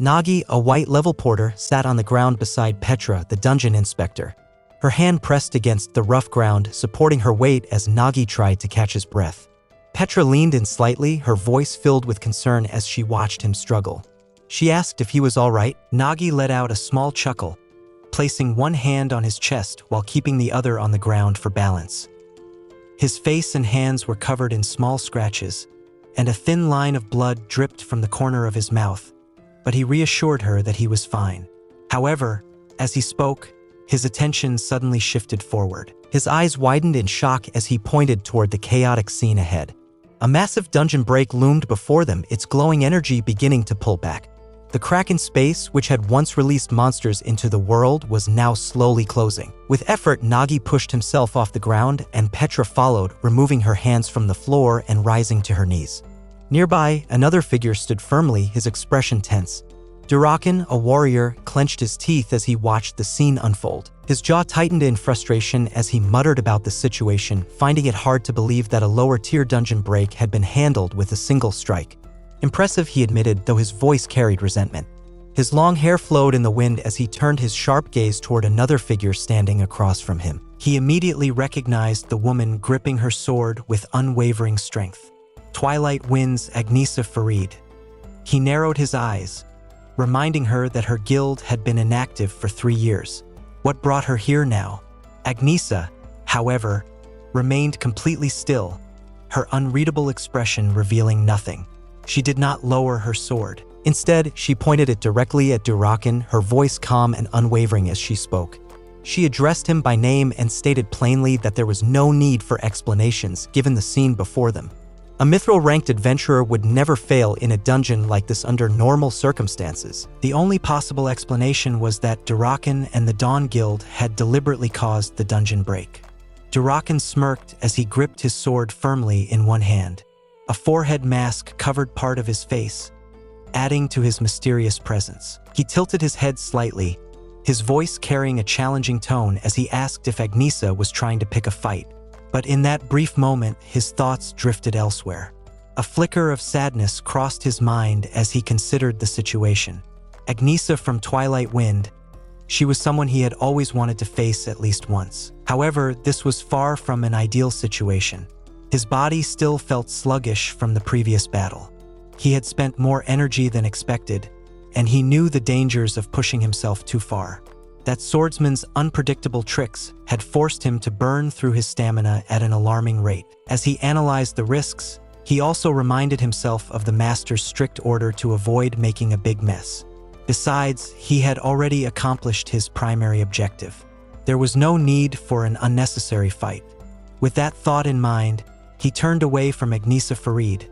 Nagi, a white level porter, sat on the ground beside Petra, the dungeon inspector. Her hand pressed against the rough ground, supporting her weight as Nagi tried to catch his breath. Petra leaned in slightly, her voice filled with concern as she watched him struggle. She asked if he was all right. Nagi let out a small chuckle, placing one hand on his chest while keeping the other on the ground for balance. His face and hands were covered in small scratches, and a thin line of blood dripped from the corner of his mouth, but he reassured her that he was fine. However, as he spoke, his attention suddenly shifted forward. His eyes widened in shock as he pointed toward the chaotic scene ahead. A massive dungeon break loomed before them, its glowing energy beginning to pull back. The crack in space, which had once released monsters into the world, was now slowly closing. With effort, Nagi pushed himself off the ground, and Petra followed, removing her hands from the floor and rising to her knees. Nearby, another figure stood firmly, his expression tense. Durakan, a warrior, clenched his teeth as he watched the scene unfold. His jaw tightened in frustration as he muttered about the situation, finding it hard to believe that a lower-tier dungeon break had been handled with a single strike. Impressive, he admitted, though his voice carried resentment. His long hair flowed in the wind as he turned his sharp gaze toward another figure standing across from him. He immediately recognized the woman gripping her sword with unwavering strength. Twilight Wind's Agnesa Farid. He narrowed his eyes, reminding her that her guild had been inactive for 3 years. What brought her here now? Agnesa, however, remained completely still, her unreadable expression revealing nothing. She did not lower her sword. Instead, she pointed it directly at Durakan, her voice calm and unwavering as she spoke. She addressed him by name and stated plainly that there was no need for explanations given the scene before them. A mithril-ranked adventurer would never fail in a dungeon like this under normal circumstances. The only possible explanation was that Durakan and the Dawn Guild had deliberately caused the dungeon break. Durakan smirked as he gripped his sword firmly in one hand. A forehead mask covered part of his face, adding to his mysterious presence. He tilted his head slightly, his voice carrying a challenging tone as he asked if Agnesa was trying to pick a fight. But in that brief moment, his thoughts drifted elsewhere. A flicker of sadness crossed his mind as he considered the situation. Agnesa from Twilight Wind, she was someone he had always wanted to face at least once. However, this was far from an ideal situation. His body still felt sluggish from the previous battle. He had spent more energy than expected, and he knew the dangers of pushing himself too far. That swordsman's unpredictable tricks had forced him to burn through his stamina at an alarming rate. As he analyzed the risks, he also reminded himself of the master's strict order to avoid making a big mess. Besides, he had already accomplished his primary objective. There was no need for an unnecessary fight. With that thought in mind, he turned away from Agnesa Farid,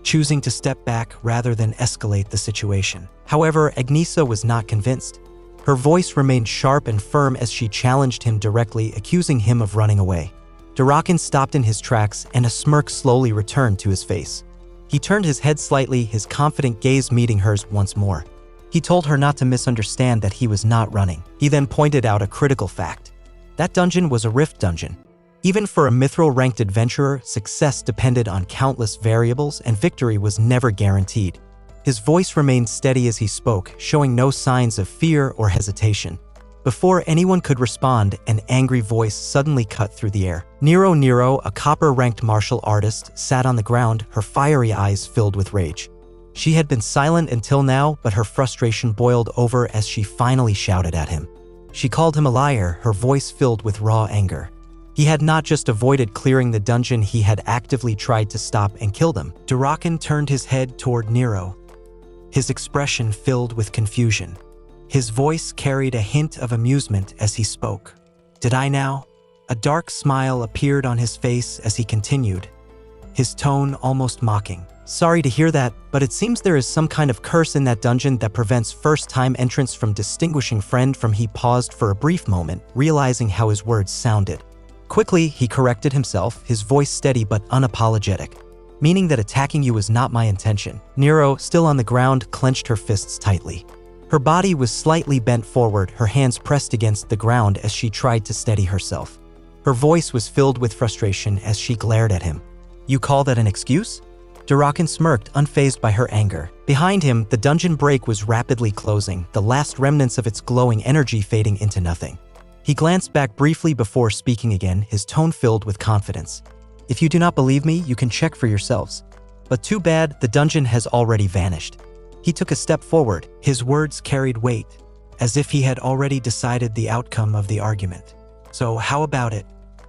choosing to step back rather than escalate the situation. However, Agnesa was not convinced. Her voice remained sharp and firm as she challenged him directly, accusing him of running away. Durakan stopped in his tracks, and a smirk slowly returned to his face. He turned his head slightly, his confident gaze meeting hers once more. He told her not to misunderstand that he was not running. He then pointed out a critical fact. That dungeon was a rift dungeon. Even for a mithril-ranked adventurer, success depended on countless variables and victory was never guaranteed. His voice remained steady as he spoke, showing no signs of fear or hesitation. Before anyone could respond, an angry voice suddenly cut through the air. Nero, a copper-ranked martial artist, sat on the ground, her fiery eyes filled with rage. She had been silent until now, but her frustration boiled over as she finally shouted at him. She called him a liar, her voice filled with raw anger. He had not just avoided clearing the dungeon, he had actively tried to stop and kill them. Durakan turned his head toward Nero, his expression filled with confusion. His voice carried a hint of amusement as he spoke. "Did I now?" A dark smile appeared on his face as he continued, his tone almost mocking. "Sorry to hear that, but it seems there is some kind of curse in that dungeon that prevents first-time entrants from distinguishing friend from." He paused for a brief moment, realizing how his words sounded. Quickly, he corrected himself, his voice steady but unapologetic. "Meaning that attacking you was not my intention." Nero, still on the ground, clenched her fists tightly. Her body was slightly bent forward, her hands pressed against the ground as she tried to steady herself. Her voice was filled with frustration as she glared at him. "You call that an excuse?" Durakan smirked, unfazed by her anger. Behind him, the dungeon break was rapidly closing, the last remnants of its glowing energy fading into nothing. He glanced back briefly before speaking again, his tone filled with confidence. If you do not believe me, you can check for yourselves. But too bad, the dungeon has already vanished. He took a step forward, his words carried weight, as if he had already decided the outcome of the argument. So how about it?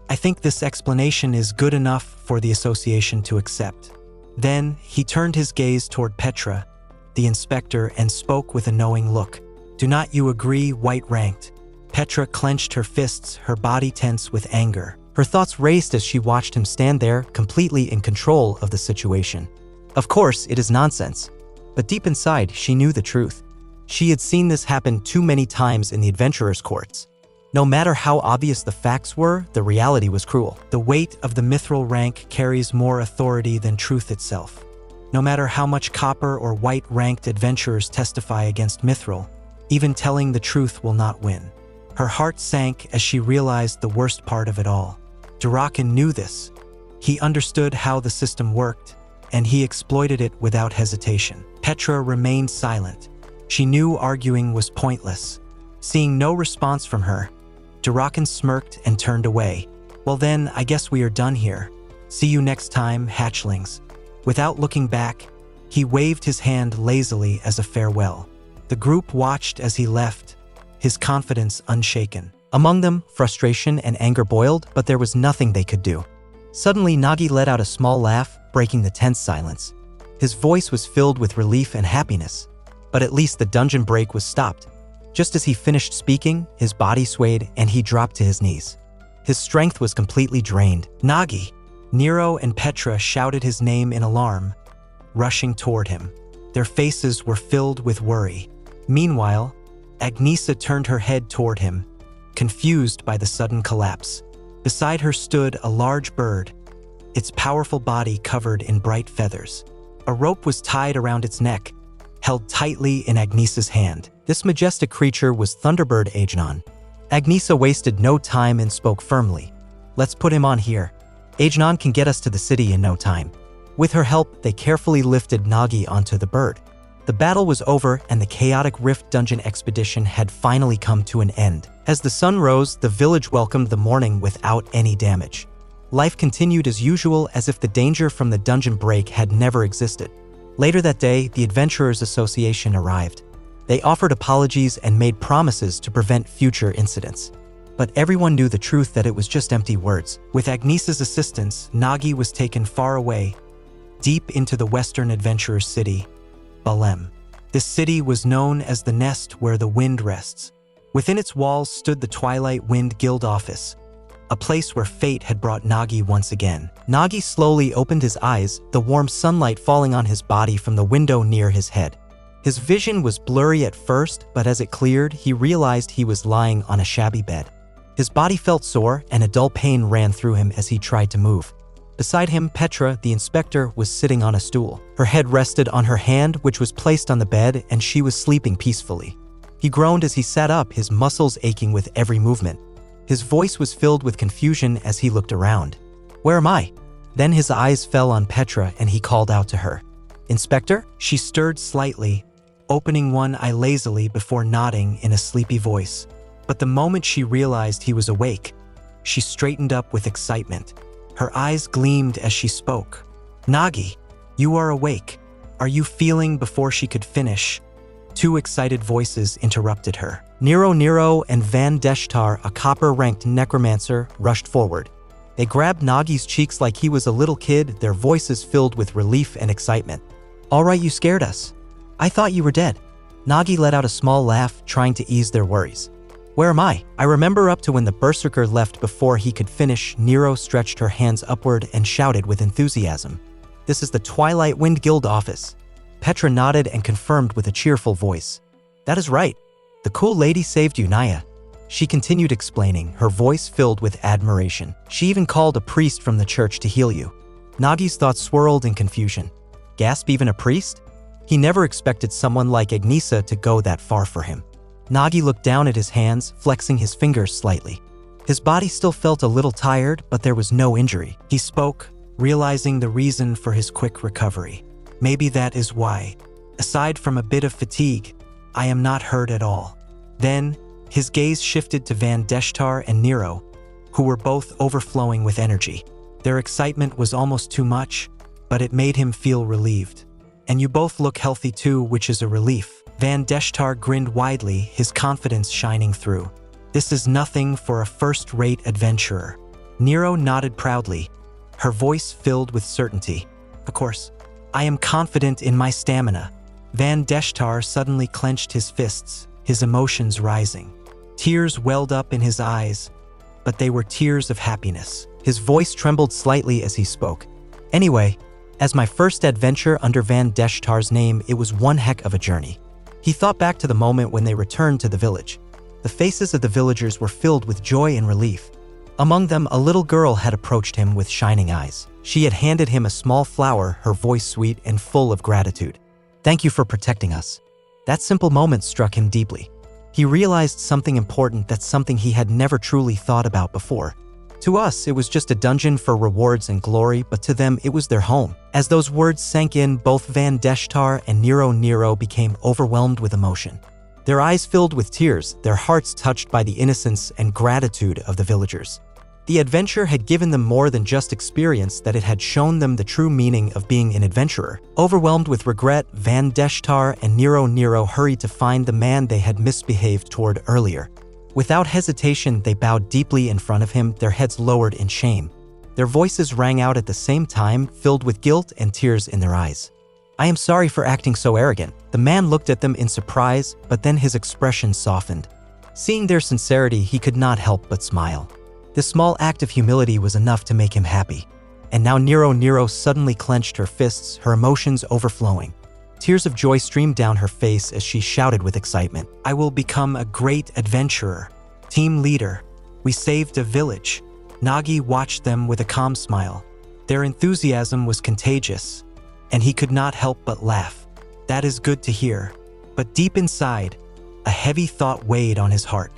I think this explanation is good enough for the association to accept. Then, he turned his gaze toward Petra, the inspector, and spoke with a knowing look. Do not you agree, white-ranked? Petra clenched her fists, her body tense with anger. Her thoughts raced as she watched him stand there, completely in control of the situation. Of course, it is nonsense. But deep inside, she knew the truth. She had seen this happen too many times in the adventurers' courts. No matter how obvious the facts were, the reality was cruel. The weight of the mithril rank carries more authority than truth itself. No matter how much copper or white-ranked adventurers testify against mithril, even telling the truth will not win. Her heart sank as she realized the worst part of it all. Durakan knew this. He understood how the system worked, and he exploited it without hesitation. Petra remained silent. She knew arguing was pointless. Seeing no response from her, Durakan smirked and turned away. Well then, I guess we are done here. See you next time, hatchlings. Without looking back, he waved his hand lazily as a farewell. The group watched as he left, his confidence unshaken. Among them, frustration and anger boiled, but there was nothing they could do. Suddenly, Nagi let out a small laugh, breaking the tense silence. His voice was filled with relief and happiness, but at least the dungeon break was stopped. Just as he finished speaking, his body swayed and he dropped to his knees. His strength was completely drained. Nagi! Nero and Petra shouted his name in alarm, rushing toward him. Their faces were filled with worry. Meanwhile, Agnesa turned her head toward him, confused by the sudden collapse. Beside her stood a large bird, its powerful body covered in bright feathers. A rope was tied around its neck, held tightly in Agnesa's hand. This majestic creature was Thunderbird Agenon. Agnesa wasted no time and spoke firmly. Let's put him on here. Agenon can get us to the city in no time. With her help, they carefully lifted Nagi onto the bird. The battle was over and the chaotic Rift Dungeon expedition had finally come to an end. As the sun rose, the village welcomed the morning without any damage. Life continued as usual, as if the danger from the dungeon break had never existed. Later that day, the Adventurers Association arrived. They offered apologies and made promises to prevent future incidents. But everyone knew the truth that it was just empty words. With Agnesa's assistance, Nagi was taken far away, deep into the western adventurers' city, Balem. This city was known as the nest where the wind rests. Within its walls stood the Twilight Wind Guild office, a place where fate had brought Nagi once again. Nagi slowly opened his eyes, the warm sunlight falling on his body from the window near his head. His vision was blurry at first, but as it cleared, he realized he was lying on a shabby bed. His body felt sore, and a dull pain ran through him as he tried to move. Beside him, Petra, the inspector, was sitting on a stool. Her head rested on her hand, which was placed on the bed, and she was sleeping peacefully. He groaned as he sat up, his muscles aching with every movement. His voice was filled with confusion as he looked around. Where am I? Then his eyes fell on Petra and he called out to her. Inspector? She stirred slightly, opening one eye lazily before nodding in a sleepy voice. But the moment she realized he was awake, she straightened up with excitement. Her eyes gleamed as she spoke. Nagi, you are awake. Are you feeling? Before she could finish, two excited voices interrupted her. Nero and Van Deshtar, a copper-ranked necromancer, rushed forward. They grabbed Nagi's cheeks like he was a little kid, their voices filled with relief and excitement. All right, you scared us. I thought you were dead. Nagi let out a small laugh, trying to ease their worries. Where am I? I remember up to when the berserker left. Before he could finish, Nero stretched her hands upward and shouted with enthusiasm. This is the Twilight Wind Guild office. Petra nodded and confirmed with a cheerful voice. That is right. The cool lady saved you, Naya. She continued explaining, her voice filled with admiration. She even called a priest from the church to heal you. Nagi's thoughts swirled in confusion. Gasp, even a priest? He never expected someone like Agnesa to go that far for him. Nagi looked down at his hands, flexing his fingers slightly. His body still felt a little tired, but there was no injury. He spoke, realizing the reason for his quick recovery. Maybe that is why. Aside from a bit of fatigue, I am not hurt at all. Then, his gaze shifted to Van Deshtar and Nero, who were both overflowing with energy. Their excitement was almost too much, but it made him feel relieved. And you both look healthy too, which is a relief. Van Deshtar grinned widely, his confidence shining through. This is nothing for a first-rate adventurer. Nero nodded proudly, her voice filled with certainty. Of course, I am confident in my stamina. Van Deshtar suddenly clenched his fists, his emotions rising. Tears welled up in his eyes, but they were tears of happiness. His voice trembled slightly as he spoke. Anyway, as my first adventure under Van Deshtar's name, it was one heck of a journey. He thought back to the moment when they returned to the village. The faces of the villagers were filled with joy and relief. Among them, a little girl had approached him with shining eyes. She had handed him a small flower, her voice sweet and full of gratitude. Thank you for protecting us. That simple moment struck him deeply. He realized something important, that's something he had never truly thought about before. To us, it was just a dungeon for rewards and glory, but to them, it was their home. As those words sank in, both Van Deshtar and Nero became overwhelmed with emotion. Their eyes filled with tears, their hearts touched by the innocence and gratitude of the villagers. The adventure had given them more than just experience, that it had shown them the true meaning of being an adventurer. Overwhelmed with regret, Van Deshtar and Nero hurried to find the man they had misbehaved toward earlier. Without hesitation, they bowed deeply in front of him, their heads lowered in shame. Their voices rang out at the same time, filled with guilt and tears in their eyes. I am sorry for acting so arrogant. The man looked at them in surprise, but then his expression softened. Seeing their sincerity, he could not help but smile. This small act of humility was enough to make him happy. And now Nero suddenly clenched her fists, her emotions overflowing. Tears of joy streamed down her face as she shouted with excitement. I will become a great adventurer. Team leader. We saved a village. Nagi watched them with a calm smile. Their enthusiasm was contagious, and he could not help but laugh. That is good to hear. But deep inside, a heavy thought weighed on his heart.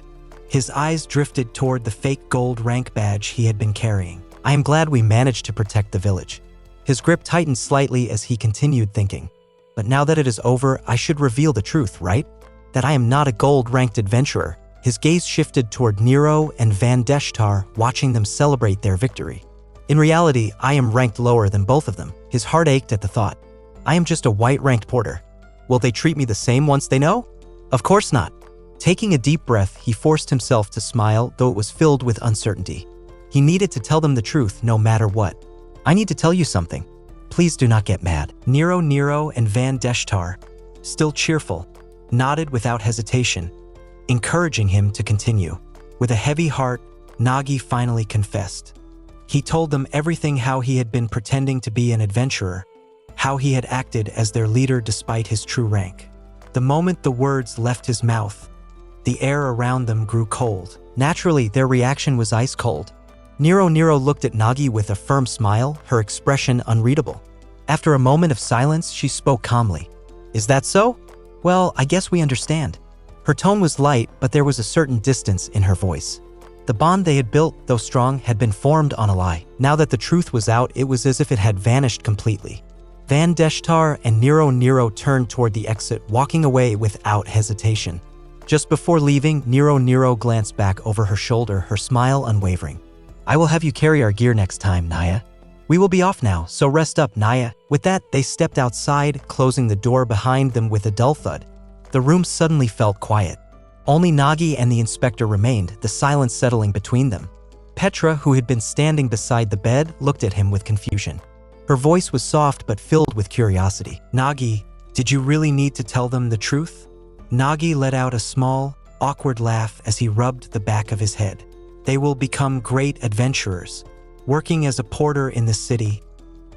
His eyes drifted toward the fake gold rank badge he had been carrying. I am glad we managed to protect the village. His grip tightened slightly as he continued thinking. But now that it is over, I should reveal the truth, right? That I am not a gold-ranked adventurer. His gaze shifted toward Nero and Van Deshtar, watching them celebrate their victory. In reality, I am ranked lower than both of them. His heart ached at the thought. I am just a white-ranked porter. Will they treat me the same once they know? Of course not. Taking a deep breath, he forced himself to smile, though it was filled with uncertainty. He needed to tell them the truth, no matter what. I need to tell you something. Please do not get mad. Nero and Van Deshtar, still cheerful, nodded without hesitation, encouraging him to continue. With a heavy heart, Nagi finally confessed. He told them everything, how he had been pretending to be an adventurer, how he had acted as their leader despite his true rank. The moment the words left his mouth, the air around them grew cold. Naturally, their reaction was ice cold. Nero looked at Nagi with a firm smile, her expression unreadable. After a moment of silence, she spoke calmly. Is that so? Well, I guess we understand. Her tone was light, but there was a certain distance in her voice. The bond they had built, though strong, had been formed on a lie. Now that the truth was out, it was as if it had vanished completely. Van Deshtar and Nero turned toward the exit, walking away without hesitation. Just before leaving, Nero glanced back over her shoulder, her smile unwavering. I will have you carry our gear next time, Naya. We will be off now, so rest up, Naya. With that, they stepped outside, closing the door behind them with a dull thud. The room suddenly felt quiet. Only Nagi and the inspector remained, the silence settling between them. Petra, who had been standing beside the bed, looked at him with confusion. Her voice was soft but filled with curiosity. Nagi, did you really need to tell them the truth? Nagi let out a small, awkward laugh as he rubbed the back of his head. They will become great adventurers. Working as a porter in the city,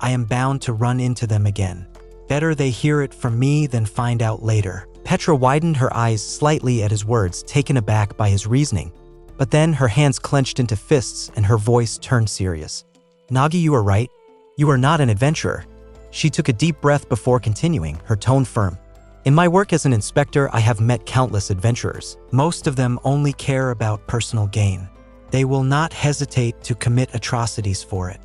I am bound to run into them again. Better they hear it from me than find out later. Petra widened her eyes slightly at his words, taken aback by his reasoning. But then her hands clenched into fists and her voice turned serious. Nagi, you are right. You are not an adventurer. She took a deep breath before continuing, her tone firm. In my work as an inspector, I have met countless adventurers. Most of them only care about personal gain. They will not hesitate to commit atrocities for it.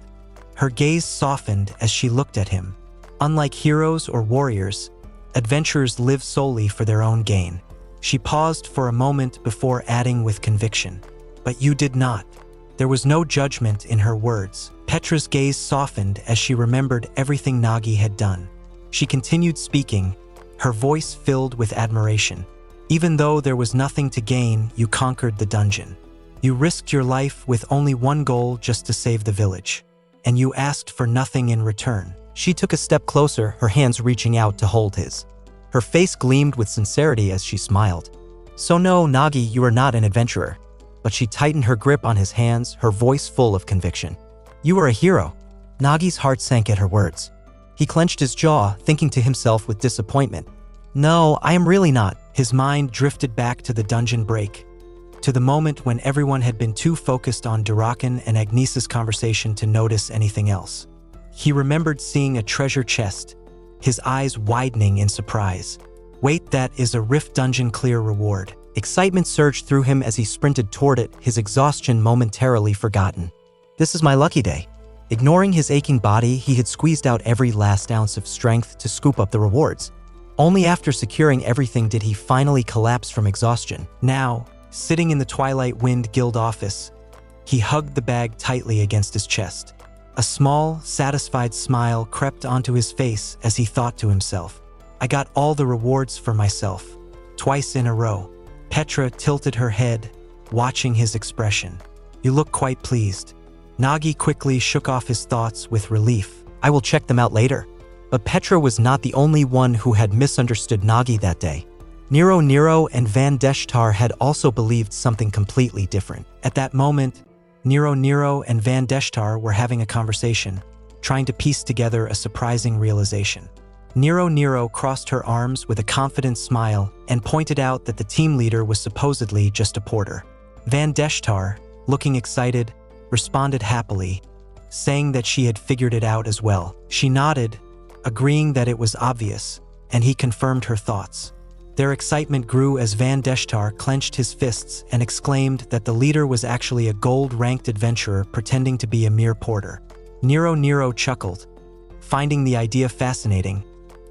Her gaze softened as she looked at him. Unlike heroes or warriors, adventurers live solely for their own gain. She paused for a moment before adding with conviction, "But you did not." There was no judgment in her words. Petra's gaze softened as she remembered everything Nagi had done. She continued speaking, her voice filled with admiration. "Even though there was nothing to gain, you conquered the dungeon. You risked your life with only one goal, just to save the village. And you asked for nothing in return." She took a step closer, her hands reaching out to hold his. Her face gleamed with sincerity as she smiled. "So no, Nagi, you are not an adventurer." But she tightened her grip on his hands, her voice full of conviction. "You are a hero." Nagi's heart sank at her words. He clenched his jaw, thinking to himself with disappointment. "No, I am really not." His mind drifted back to the dungeon break, to the moment when everyone had been too focused on Durakan and Agnesa's conversation to notice anything else. He remembered seeing a treasure chest, his eyes widening in surprise. "Wait, that is a Rift Dungeon clear reward." Excitement surged through him as he sprinted toward it, his exhaustion momentarily forgotten. "This is my lucky day." Ignoring his aching body, he had squeezed out every last ounce of strength to scoop up the rewards. Only after securing everything did he finally collapse from exhaustion. Now, sitting in the Twilight Wind Guild office, he hugged the bag tightly against his chest. A small, satisfied smile crept onto his face as he thought to himself, "I got all the rewards for myself, twice in a row." Petra tilted her head, watching his expression. "You look quite pleased." Nagi quickly shook off his thoughts with relief. "I will check them out later." But Petra was not the only one who had misunderstood Nagi that day. Nero and Van Deshtar had also believed something completely different. At that moment, Nero and Van Deshtar were having a conversation, trying to piece together a surprising realization. Nero crossed her arms with a confident smile and pointed out that the team leader was supposedly just a porter. Van Deshtar, looking excited, responded happily, saying that she had figured it out as well. She nodded, agreeing that it was obvious, and he confirmed her thoughts. Their excitement grew as Van Deshtar clenched his fists and exclaimed that the leader was actually a gold-ranked adventurer pretending to be a mere porter. Nero chuckled, finding the idea fascinating,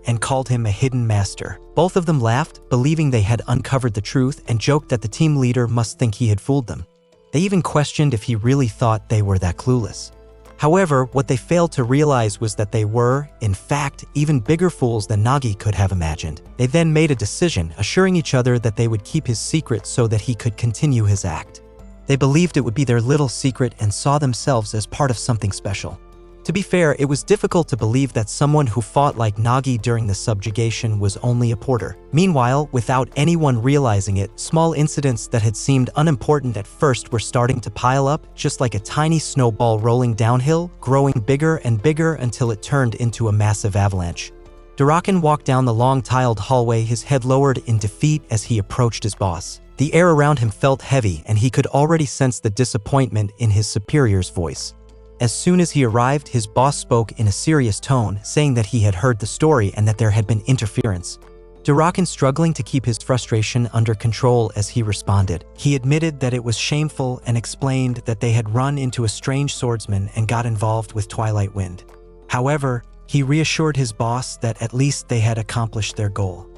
and called him a hidden master. Both of them laughed, believing they had uncovered the truth, and joked that the team leader must think he had fooled them. They even questioned if he really thought they were that clueless. However, what they failed to realize was that they were, in fact, even bigger fools than Nagi could have imagined. They then made a decision, assuring each other that they would keep his secret so that he could continue his act. They believed it would be their little secret and saw themselves as part of something special. To be fair, it was difficult to believe that someone who fought like Nagi during the subjugation was only a porter. Meanwhile, without anyone realizing it, small incidents that had seemed unimportant at first were starting to pile up, just like a tiny snowball rolling downhill, growing bigger and bigger until it turned into a massive avalanche. Durakan walked down the long tiled hallway, his head lowered in defeat as he approached his boss. The air around him felt heavy, and he could already sense the disappointment in his superior's voice. As soon as he arrived, his boss spoke in a serious tone, saying that he had heard the story and that there had been interference. Durakan struggling to keep his frustration under control as he responded. He admitted that it was shameful and explained that they had run into a strange swordsman and got involved with Twilight Wind. However, he reassured his boss that at least they had accomplished their goal.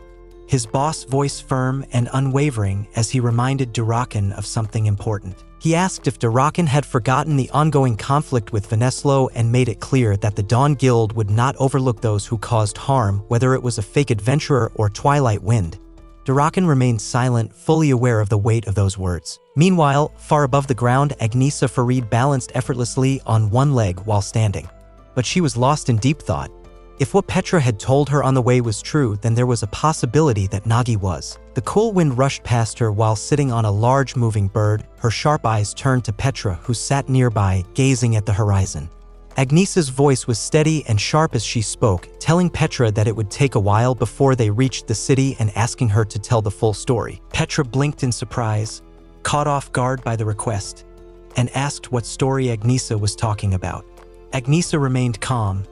His boss voiced firm and unwavering as he reminded Durakan of something important. He asked if Durakan had forgotten the ongoing conflict with Veneslo and made it clear that the Dawn Guild would not overlook those who caused harm, whether it was a fake adventurer or Twilight Wind. Durakan remained silent, fully aware of the weight of those words. Meanwhile, far above the ground, Agnesa Farid balanced effortlessly on one leg while standing. But she was lost in deep thought. If what Petra had told her on the way was true, then there was a possibility that Nagi was. The cool wind rushed past her while sitting on a large moving bird. Her sharp eyes turned to Petra, who sat nearby, gazing at the horizon. Agnesa's voice was steady and sharp as she spoke, telling Petra that it would take a while before they reached the city and asking her to tell the full story. Petra blinked in surprise, caught off guard by the request, and asked what story Agnesa was talking about. Agnesa remained calm,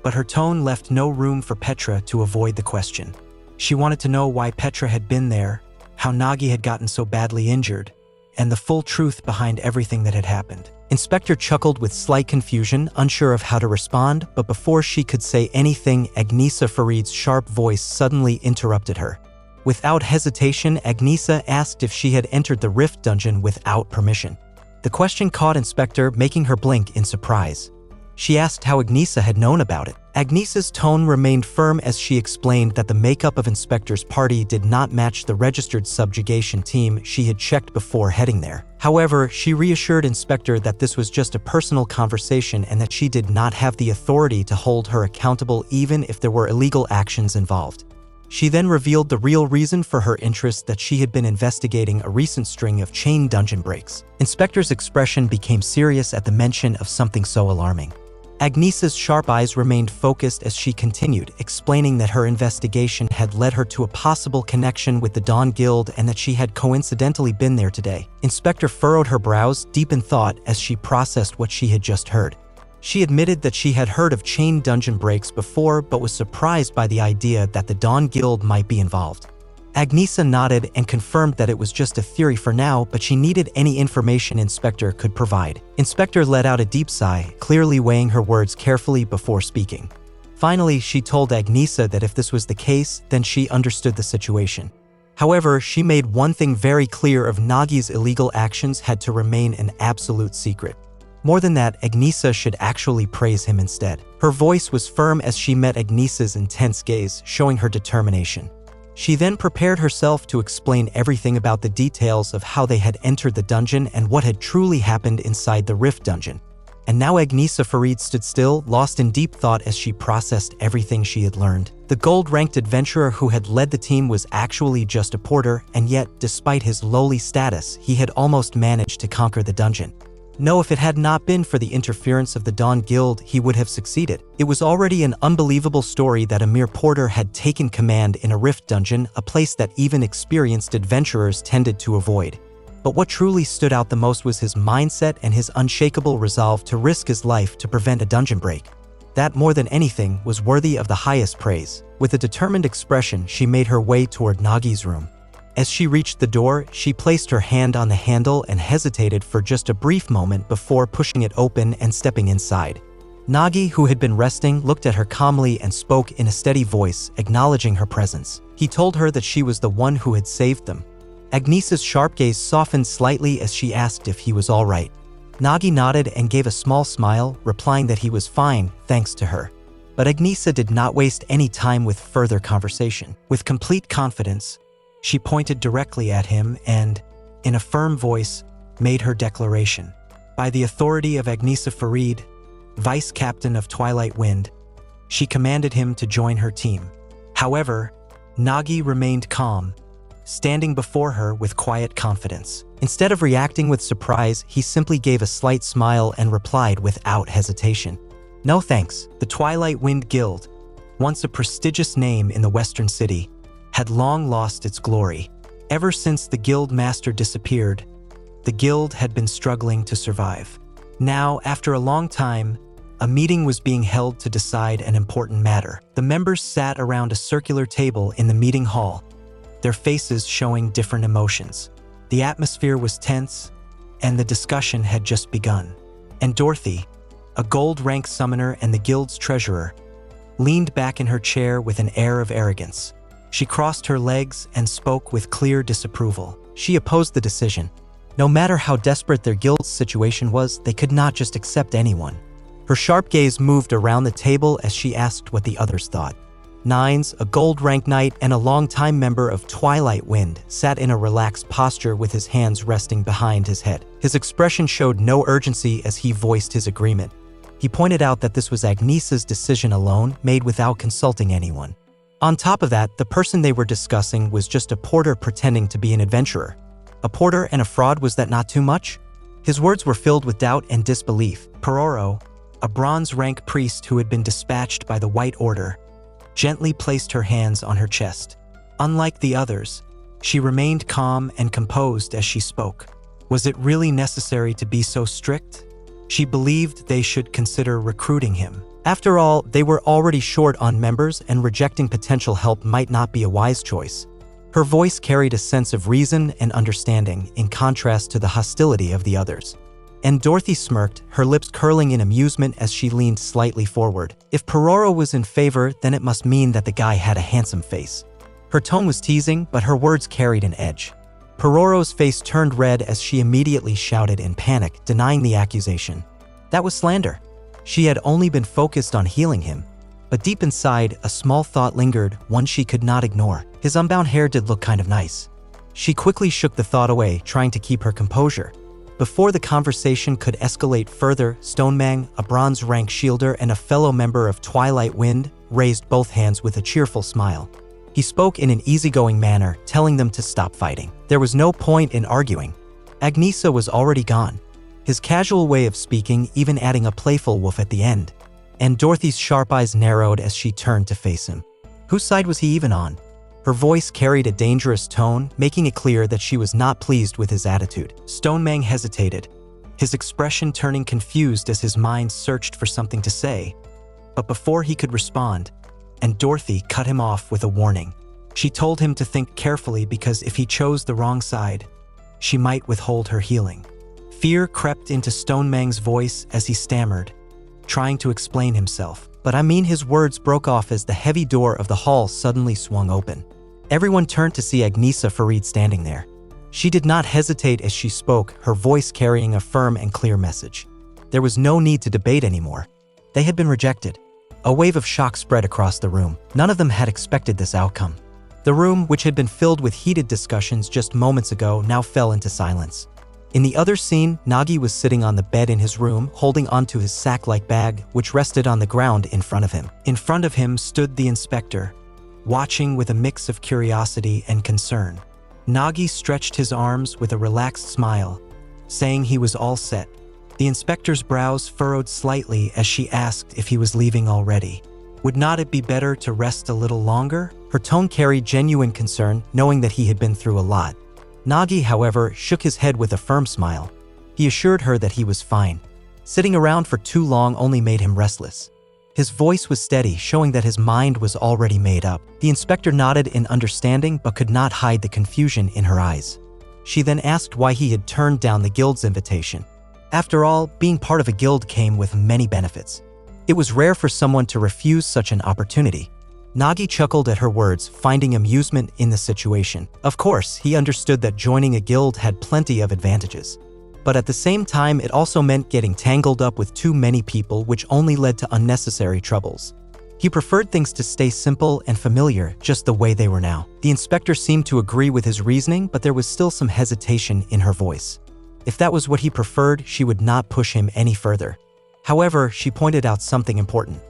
but her tone left no room for Petra to avoid the question. She wanted to know why Petra had been there, how Nagi had gotten so badly injured, and the full truth behind everything that had happened. Inspector chuckled with slight confusion, unsure of how to respond, but before she could say anything, Agnesa Farid's sharp voice suddenly interrupted her. Without hesitation, Agnesa asked if she had entered the Rift dungeon without permission. The question caught Inspector, making her blink in surprise. She asked how Agnesa had known about it. Agnesa's tone remained firm as she explained that the makeup of Inspector's party did not match the registered subjugation team she had checked before heading there. However, she reassured Inspector that this was just a personal conversation and that she did not have the authority to hold her accountable even if there were illegal actions involved. She then revealed the real reason for her interest, that she had been investigating a recent string of chain dungeon breaks. Inspector's expression became serious at the mention of something so alarming. Agnesa's sharp eyes remained focused as she continued, explaining that her investigation had led her to a possible connection with the Dawn Guild and that she had coincidentally been there today. Inspector furrowed her brows, deep in thought, as she processed what she had just heard. She admitted that she had heard of chain dungeon breaks before, but was surprised by the idea that the Dawn Guild might be involved. Agnesa nodded and confirmed that it was just a theory for now, but she needed any information Inspector could provide. Inspector let out a deep sigh, clearly weighing her words carefully before speaking. Finally, she told Agnesa that if this was the case, then she understood the situation. However, she made one thing very clear: of Nagi's illegal actions had to remain an absolute secret. More than that, Agnesa should actually praise him instead. Her voice was firm as she met Agnesa's intense gaze, showing her determination. She then prepared herself to explain everything about the details of how they had entered the dungeon and what had truly happened inside the Rift dungeon. And now Agnesa Farid stood still, lost in deep thought as she processed everything she had learned. The gold-ranked adventurer who had led the team was actually just a porter, and yet, despite his lowly status, he had almost managed to conquer the dungeon. No, if it had not been for the interference of the Dawn Guild, he would have succeeded. It was already an unbelievable story that a mere porter had taken command in a Rift dungeon, a place that even experienced adventurers tended to avoid. But what truly stood out the most was his mindset and his unshakable resolve to risk his life to prevent a dungeon break. That, more than anything, was worthy of the highest praise. With a determined expression, she made her way toward Nagi's room. As she reached the door, she placed her hand on the handle and hesitated for just a brief moment before pushing it open and stepping inside. Nagi, who had been resting, looked at her calmly and spoke in a steady voice, acknowledging her presence. He told her that she was the one who had saved them. Agnesa's sharp gaze softened slightly as she asked if he was all right. Nagi nodded and gave a small smile, replying that he was fine, thanks to her. But Agnesa did not waste any time with further conversation. With complete confidence, she pointed directly at him and, in a firm voice, made her declaration. By the authority of Agnesa Farid, Vice Captain of Twilight Wind, she commanded him to join her team. However, Nagi remained calm, standing before her with quiet confidence. Instead of reacting with surprise, he simply gave a slight smile and replied without hesitation. No thanks. The Twilight Wind Guild, once a prestigious name in the Western City, had long lost its glory. Ever since the guild master disappeared, the guild had been struggling to survive. Now, after a long time, a meeting was being held to decide an important matter. The members sat around a circular table in the meeting hall, their faces showing different emotions. The atmosphere was tense, and the discussion had just begun. And Dorothy, a gold-rank summoner and the guild's treasurer, leaned back in her chair with an air of arrogance. She crossed her legs and spoke with clear disapproval. She opposed the decision. No matter how desperate their guild's situation was, they could not just accept anyone. Her sharp gaze moved around the table as she asked what the others thought. Nines, a gold-ranked knight and a longtime member of Twilight Wind, sat in a relaxed posture with his hands resting behind his head. His expression showed no urgency as he voiced his agreement. He pointed out that this was Agnesa's decision alone, made without consulting anyone. On top of that, the person they were discussing was just a porter pretending to be an adventurer. A porter and a fraud, was that not too much? His words were filled with doubt and disbelief. Pororo, a bronze-rank priest who had been dispatched by the White Order, gently placed her hands on her chest. Unlike the others, she remained calm and composed as she spoke. Was it really necessary to be so strict? She believed they should consider recruiting him. After all, they were already short on members, and rejecting potential help might not be a wise choice. Her voice carried a sense of reason and understanding, in contrast to the hostility of the others. And Dorothy smirked, her lips curling in amusement as she leaned slightly forward. If Pororo was in favor, then it must mean that the guy had a handsome face. Her tone was teasing, but her words carried an edge. Pororo's face turned red as she immediately shouted in panic, denying the accusation. That was slander. She had only been focused on healing him. But deep inside, a small thought lingered, one she could not ignore. His unbound hair did look kind of nice. She quickly shook the thought away, trying to keep her composure. Before the conversation could escalate further, Stonemang, a bronze rank shielder and a fellow member of Twilight Wind, raised both hands with a cheerful smile. He spoke in an easygoing manner, telling them to stop fighting. There was no point in arguing. Agnesa was already gone. His casual way of speaking even adding a playful woof at the end. And Dorothy's sharp eyes narrowed as she turned to face him. Whose side was he even on? Her voice carried a dangerous tone, making it clear that she was not pleased with his attitude. Stonemang hesitated, his expression turning confused as his mind searched for something to say. But before he could respond, and Dorothy cut him off with a warning. She told him to think carefully because if he chose the wrong side, she might withhold her healing. Fear crept into Stonemang's voice as he stammered, trying to explain himself. But his words broke off as the heavy door of the hall suddenly swung open. Everyone turned to see Agnesa Farid standing there. She did not hesitate as she spoke, her voice carrying a firm and clear message. There was no need to debate anymore. They had been rejected. A wave of shock spread across the room. None of them had expected this outcome. The room, which had been filled with heated discussions just moments ago, now fell into silence. In the other scene, Nagi was sitting on the bed in his room, holding onto his sack-like bag, which rested on the ground in front of him. In front of him stood the inspector, watching with a mix of curiosity and concern. Nagi stretched his arms with a relaxed smile, saying he was all set. The inspector's brows furrowed slightly as she asked if he was leaving already. Would not it be better to rest a little longer? Her tone carried genuine concern, knowing that he had been through a lot. Nagi, however, shook his head with a firm smile. He assured her that he was fine. Sitting around for too long only made him restless. His voice was steady, showing that his mind was already made up. The inspector nodded in understanding but could not hide the confusion in her eyes. She then asked why he had turned down the guild's invitation. After all, being part of a guild came with many benefits. It was rare for someone to refuse such an opportunity. Nagi chuckled at her words, finding amusement in the situation. Of course, he understood that joining a guild had plenty of advantages. But at the same time, it also meant getting tangled up with too many people, which only led to unnecessary troubles. He preferred things to stay simple and familiar, just the way they were now. The inspector seemed to agree with his reasoning, but there was still some hesitation in her voice. If that was what he preferred, she would not push him any further. However, she pointed out something important.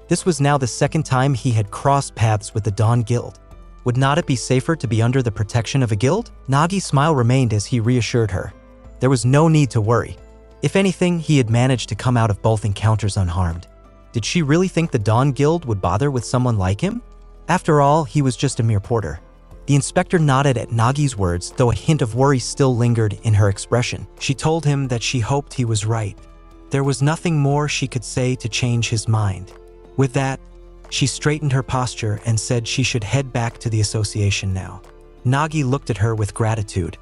This was now the second time he had crossed paths with the Dawn Guild. Would not it be safer to be under the protection of a guild? Nagi's smile remained as he reassured her. There was no need to worry. If anything, he had managed to come out of both encounters unharmed. Did she really think the Dawn Guild would bother with someone like him? After all, he was just a mere porter. The inspector nodded at Nagi's words, though a hint of worry still lingered in her expression. She told him that she hoped he was right. There was nothing more she could say to change his mind. With that, she straightened her posture and said she should head back to the association now. Nagi looked at her with gratitude,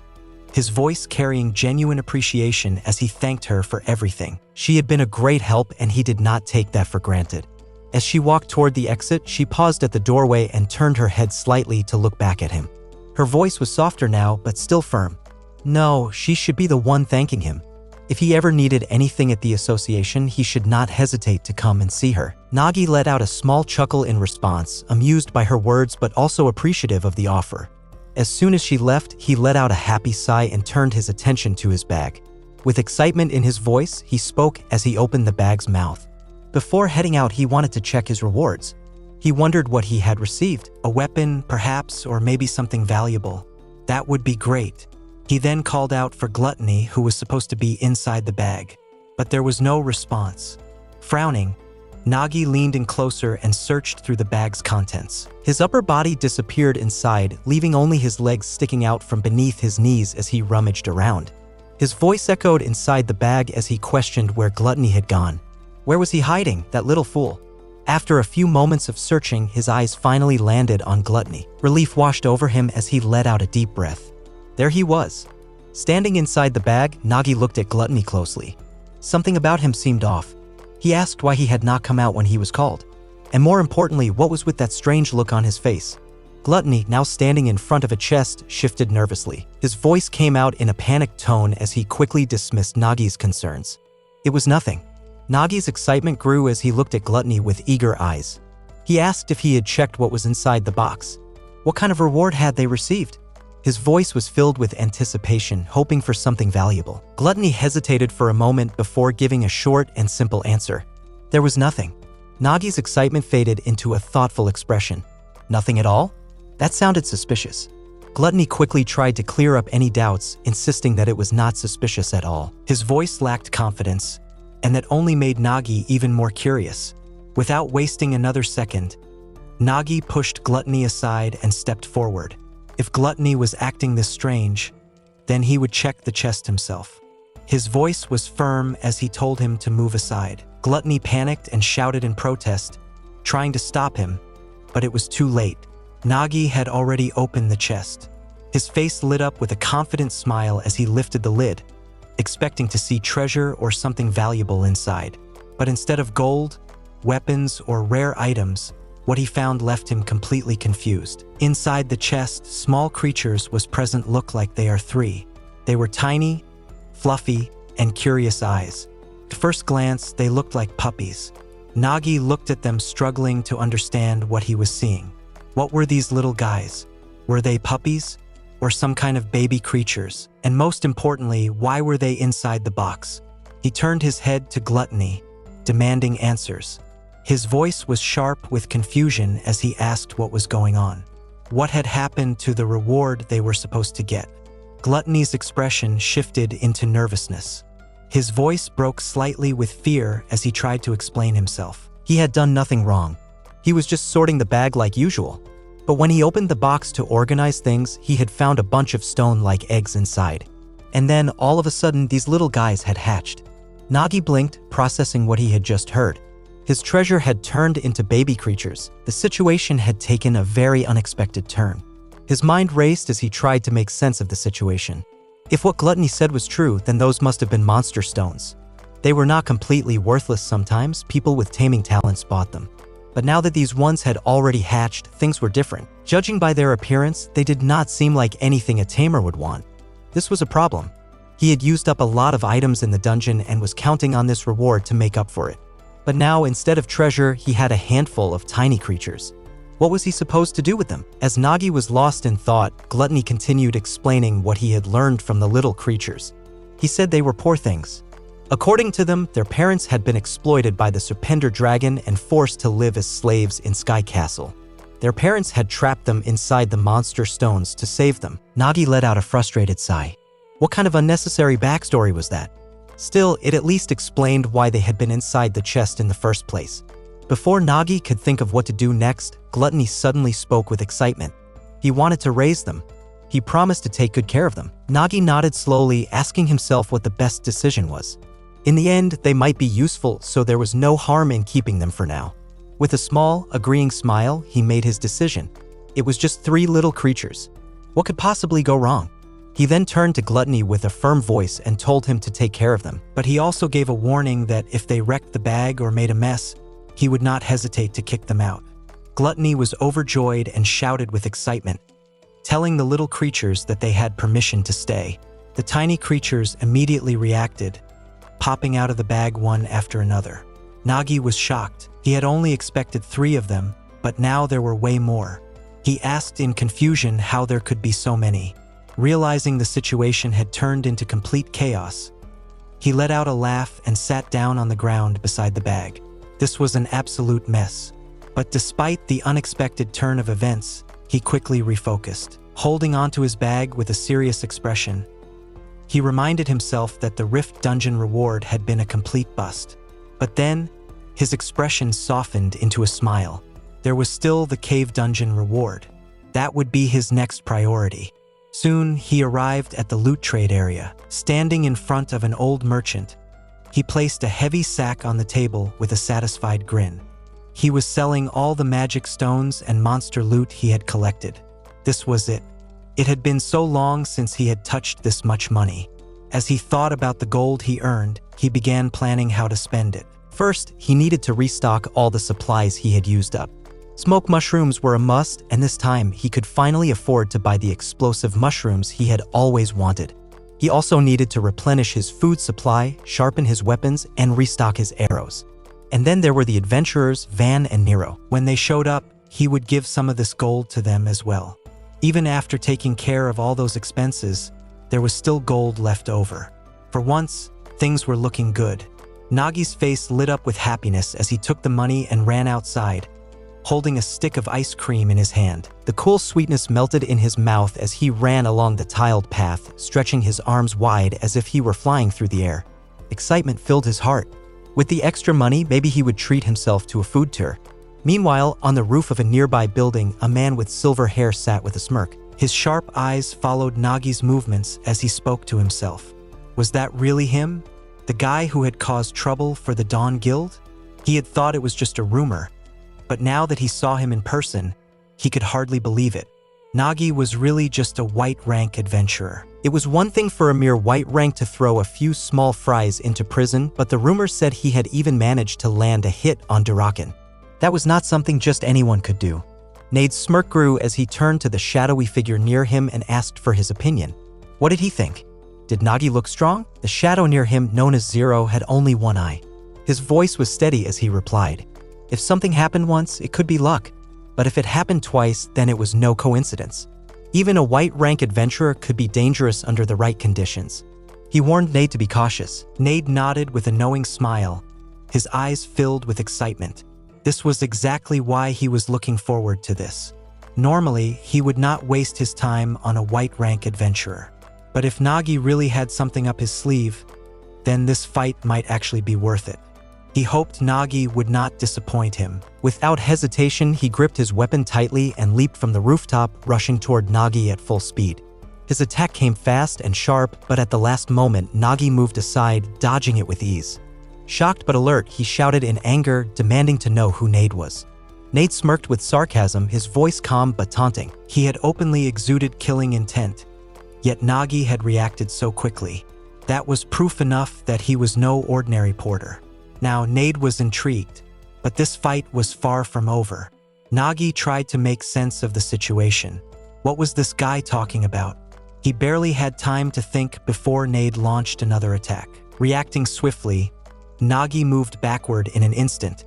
his voice carrying genuine appreciation as he thanked her for everything. She had been a great help and he did not take that for granted. As she walked toward the exit, she paused at the doorway and turned her head slightly to look back at him. Her voice was softer now, but still firm. No, she should be the one thanking him. If he ever needed anything at the association, he should not hesitate to come and see her. Nagi let out a small chuckle in response, amused by her words but also appreciative of the offer. As soon as she left, he let out a happy sigh and turned his attention to his bag. With excitement in his voice, he spoke as he opened the bag's mouth. Before heading out, he wanted to check his rewards. He wondered what he had received. A weapon, perhaps, or maybe something valuable. That would be great. He then called out for Gluttony, who was supposed to be inside the bag. But there was no response. Frowning, Nagi leaned in closer and searched through the bag's contents. His upper body disappeared inside, leaving only his legs sticking out from beneath his knees as he rummaged around. His voice echoed inside the bag as he questioned where Gluttony had gone. Where was he hiding, that little fool? After a few moments of searching, his eyes finally landed on Gluttony. Relief washed over him as he let out a deep breath. There he was. Standing inside the bag, Nagi looked at Gluttony closely. Something about him seemed off. He asked why he had not come out when he was called. And more importantly, what was with that strange look on his face? Gluttony, now standing in front of a chest, shifted nervously. His voice came out in a panicked tone as he quickly dismissed Nagi's concerns. It was nothing. Nagi's excitement grew as he looked at Gluttony with eager eyes. He asked if he had checked what was inside the box. What kind of reward had they received? His voice was filled with anticipation, hoping for something valuable. Gluttony hesitated for a moment before giving a short and simple answer. There was nothing. Nagi's excitement faded into a thoughtful expression. Nothing at all? That sounded suspicious. Gluttony quickly tried to clear up any doubts, insisting that it was not suspicious at all. His voice lacked confidence, and that only made Nagi even more curious. Without wasting another second, Nagi pushed Gluttony aside and stepped forward. If Gluttony was acting this strange, then he would check the chest himself. His voice was firm as he told him to move aside. Gluttony panicked and shouted in protest, trying to stop him, but it was too late. Nagi had already opened the chest. His face lit up with a confident smile as he lifted the lid, expecting to see treasure or something valuable inside. But instead of gold, weapons, or rare items, what he found left him completely confused. Inside the chest, small creatures was present look like they are three. They were tiny, fluffy, and curious eyes. At first glance, they looked like puppies. Nagi looked at them, struggling to understand what he was seeing. What were these little guys? Were they puppies? Or some kind of baby creatures? And most importantly, why were they inside the box? He turned his head to Gluttony, demanding answers. His voice was sharp with confusion as he asked what was going on. What had happened to the reward they were supposed to get? Gluttony's expression shifted into nervousness. His voice broke slightly with fear as he tried to explain himself. He had done nothing wrong. He was just sorting the bag like usual. But when he opened the box to organize things, he had found a bunch of stone-like eggs inside. And then, all of a sudden, these little guys had hatched. Nagi blinked, processing what he had just heard. His treasure had turned into baby creatures. The situation had taken a very unexpected turn. His mind raced as he tried to make sense of the situation. If what Gluttony said was true, then those must have been monster stones. They were not completely worthless sometimes. People with taming talents bought them. But now that these ones had already hatched, things were different. Judging by their appearance, they did not seem like anything a tamer would want. This was a problem. He had used up a lot of items in the dungeon and was counting on this reward to make up for it. But now, instead of treasure, he had a handful of tiny creatures. What was he supposed to do with them? As Nagi was lost in thought, Gluttony continued explaining what he had learned from the little creatures. He said they were poor things. According to them, their parents had been exploited by the Serpender dragon and forced to live as slaves in Sky Castle. Their parents had trapped them inside the monster stones to save them. Nagi let out a frustrated sigh. What kind of unnecessary backstory was that? Still, it at least explained why they had been inside the chest in the first place. Before Nagi could think of what to do next, Gluttony suddenly spoke with excitement. He wanted to raise them. He promised to take good care of them. Nagi nodded slowly, asking himself what the best decision was. In the end, they might be useful, so there was no harm in keeping them for now. With a small, agreeing smile, he made his decision. It was just 3 little creatures. What could possibly go wrong? He then turned to Gluttony with a firm voice and told him to take care of them. But he also gave a warning that if they wrecked the bag or made a mess, he would not hesitate to kick them out. Gluttony was overjoyed and shouted with excitement, telling the little creatures that they had permission to stay. The tiny creatures immediately reacted, popping out of the bag one after another. Nagi was shocked. He had only expected 3 of them, but now there were way more. He asked in confusion how there could be so many. Realizing the situation had turned into complete chaos, he let out a laugh and sat down on the ground beside the bag. This was an absolute mess. But despite the unexpected turn of events, he quickly refocused. Holding onto his bag with a serious expression, he reminded himself that the Rift Dungeon reward had been a complete bust. But then, his expression softened into a smile. There was still the Cave Dungeon reward. That would be his next priority. Soon, he arrived at the loot trade area. Standing in front of an old merchant, he placed a heavy sack on the table with a satisfied grin. He was selling all the magic stones and monster loot he had collected. This was it. It had been so long since he had touched this much money. As he thought about the gold he earned, he began planning how to spend it. First, he needed to restock all the supplies he had used up. Smoke mushrooms were a must, and this time he could finally afford to buy the explosive mushrooms he had always wanted. He also needed to replenish his food supply, sharpen his weapons, and restock his arrows. And then there were the adventurers, Van and Nero. When they showed up, he would give some of this gold to them as well. Even after taking care of all those expenses, there was still gold left over. For once, things were looking good. Nagi's face lit up with happiness as he took the money and ran outside, holding a stick of ice cream in his hand. The cool sweetness melted in his mouth as he ran along the tiled path, stretching his arms wide as if he were flying through the air. Excitement filled his heart. With the extra money, maybe he would treat himself to a food tour. Meanwhile, on the roof of a nearby building, a man with silver hair sat with a smirk. His sharp eyes followed Nagi's movements as he spoke to himself. Was that really him? The guy who had caused trouble for the Dawn Guild? He had thought it was just a rumor, but now that he saw him in person, he could hardly believe it. Nagi was really just a white-rank adventurer. It was one thing for a mere white rank to throw a few small fries into prison, but the rumors said he had even managed to land a hit on Durakan. That was not something just anyone could do. Nade's smirk grew as he turned to the shadowy figure near him and asked for his opinion. What did he think? Did Nagi look strong? The shadow near him, known as Zero, had only one eye. His voice was steady as he replied. If something happened once, it could be luck. But if it happened twice, then it was no coincidence. Even a white-rank adventurer could be dangerous under the right conditions. He warned Nade to be cautious. Nade nodded with a knowing smile, his eyes filled with excitement. This was exactly why he was looking forward to this. Normally, he would not waste his time on a white-rank adventurer. But if Nagi really had something up his sleeve, then this fight might actually be worth it. He hoped Nagi would not disappoint him. Without hesitation, he gripped his weapon tightly and leaped from the rooftop, rushing toward Nagi at full speed. His attack came fast and sharp, but at the last moment, Nagi moved aside, dodging it with ease. Shocked but alert, he shouted in anger, demanding to know who Nade was. Nade smirked with sarcasm, his voice calm but taunting. He had openly exuded killing intent, yet Nagi had reacted so quickly. That was proof enough that he was no ordinary porter. Now, Nade was intrigued, but this fight was far from over. Nagi tried to make sense of the situation. What was this guy talking about? He barely had time to think before Nade launched another attack. Reacting swiftly, Nagi moved backward in an instant,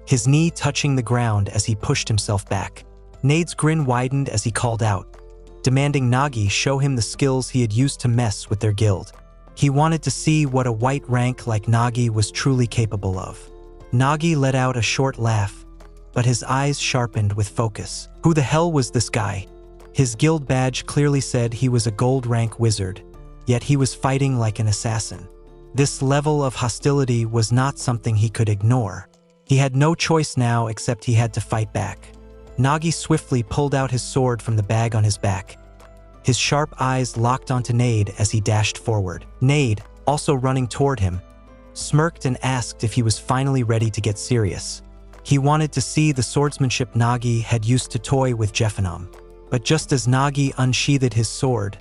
his knee touching the ground as he pushed himself back. Nade's grin widened as he called out, demanding Nagi show him the skills he had used to mess with their guild. He wanted to see what a white rank like Nagi was truly capable of. Nagi let out a short laugh, but his eyes sharpened with focus. Who the hell was this guy? His guild badge clearly said he was a gold rank wizard, yet he was fighting like an assassin. This level of hostility was not something he could ignore. He had no choice now except he had to fight back. Nagi swiftly pulled out his sword from the bag on his back. His sharp eyes locked onto Nade as he dashed forward. Nade, also running toward him, smirked and asked if he was finally ready to get serious. He wanted to see the swordsmanship Nagi had used to toy with Jephanom. But just as Nagi unsheathed his sword,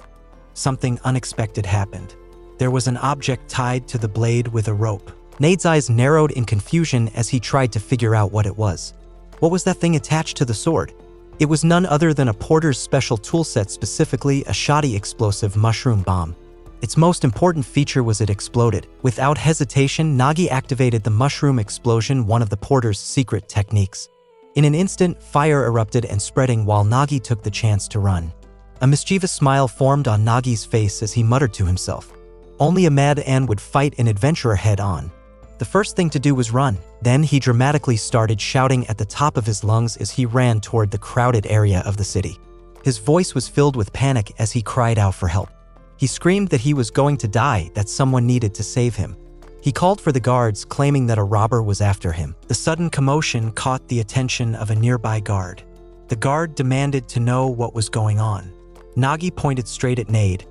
something unexpected happened. There was an object tied to the blade with a rope. Nade's eyes narrowed in confusion as he tried to figure out what it was. What was that thing attached to the sword? It was none other than a porter's special toolset, specifically a shoddy explosive mushroom bomb. Its most important feature was it exploded. Without hesitation, Nagi activated the mushroom explosion, one of the porter's secret techniques. In an instant, fire erupted and spreading while Nagi took the chance to run. A mischievous smile formed on Nagi's face as he muttered to himself. Only a madman would fight an adventurer head-on. The first thing to do was run. Then he dramatically started shouting at the top of his lungs as he ran toward the crowded area of the city. His voice was filled with panic as he cried out for help. He screamed that he was going to die, that someone needed to save him. He called for the guards, claiming that a robber was after him. The sudden commotion caught the attention of a nearby guard. The guard demanded to know what was going on. Nagi pointed straight at Nade,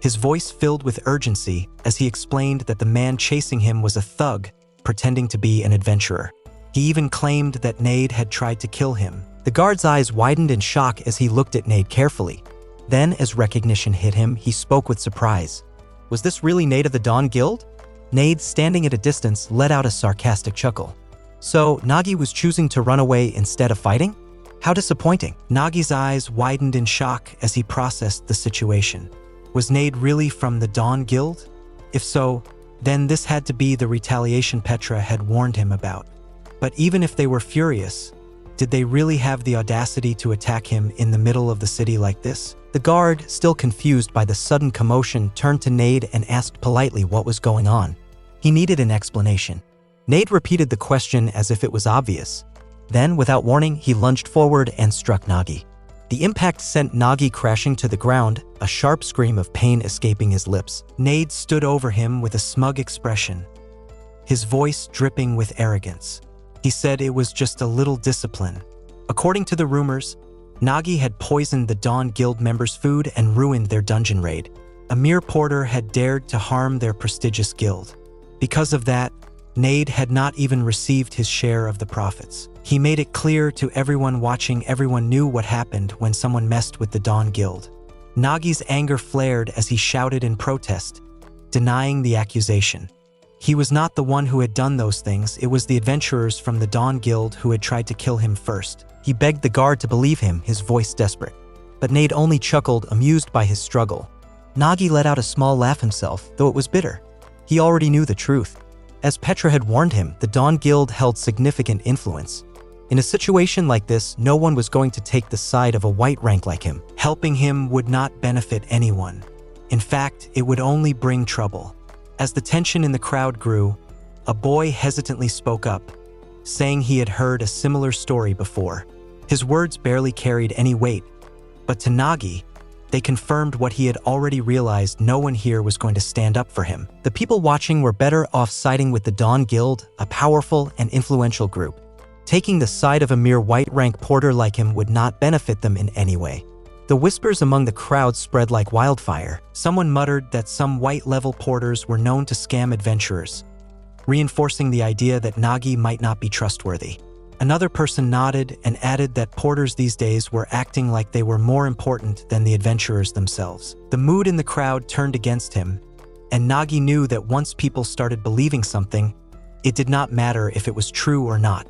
his voice filled with urgency as he explained that the man chasing him was a thug, pretending to be an adventurer. He even claimed that Nade had tried to kill him. The guard's eyes widened in shock as he looked at Nade carefully. Then, as recognition hit him, he spoke with surprise. Was this really Nade of the Dawn Guild? Nade, standing at a distance, let out a sarcastic chuckle. So, Nagi was choosing to run away instead of fighting? How disappointing. Nagi's eyes widened in shock as he processed the situation. Was Nade really from the Dawn Guild? If so, then this had to be the retaliation Petra had warned him about. But even if they were furious, did they really have the audacity to attack him in the middle of the city like this? The guard, still confused by the sudden commotion, turned to Nade and asked politely what was going on. He needed an explanation. Nade repeated the question as if it was obvious. Then, without warning, he lunged forward and struck Nagi. The impact sent Nagi crashing to the ground, a sharp scream of pain escaping his lips. Nade stood over him with a smug expression, his voice dripping with arrogance. He said it was just a little discipline. According to the rumors, Nagi had poisoned the Dawn Guild members' food and ruined their dungeon raid. A mere porter had dared to harm their prestigious guild. Because of that, Nade had not even received his share of the profits. He made it clear to everyone watching everyone knew what happened when someone messed with the Dawn Guild. Nagi's anger flared as he shouted in protest, denying the accusation. He was not the one who had done those things, it was the adventurers from the Dawn Guild who had tried to kill him first. He begged the guard to believe him, his voice desperate. But Nade only chuckled, amused by his struggle. Nagi let out a small laugh himself, though it was bitter. He already knew the truth. As Petra had warned him, the Dawn Guild held significant influence. In a situation like this, no one was going to take the side of a white rank like him. Helping him would not benefit anyone. In fact, it would only bring trouble. As the tension in the crowd grew, a boy hesitantly spoke up, saying he had heard a similar story before. His words barely carried any weight, but to Nagi, they confirmed what he had already realized: no one here was going to stand up for him. The people watching were better off siding with the Dawn Guild, a powerful and influential group. Taking the side of a mere white-rank porter like him would not benefit them in any way. The whispers among the crowd spread like wildfire. Someone muttered that some white-level porters were known to scam adventurers, reinforcing the idea that Nagi might not be trustworthy. Another person nodded and added that porters these days were acting like they were more important than the adventurers themselves. The mood in the crowd turned against him, and Nagi knew that once people started believing something, it did not matter if it was true or not.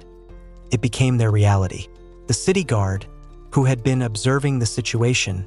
It became their reality. The city guard, who had been observing the situation,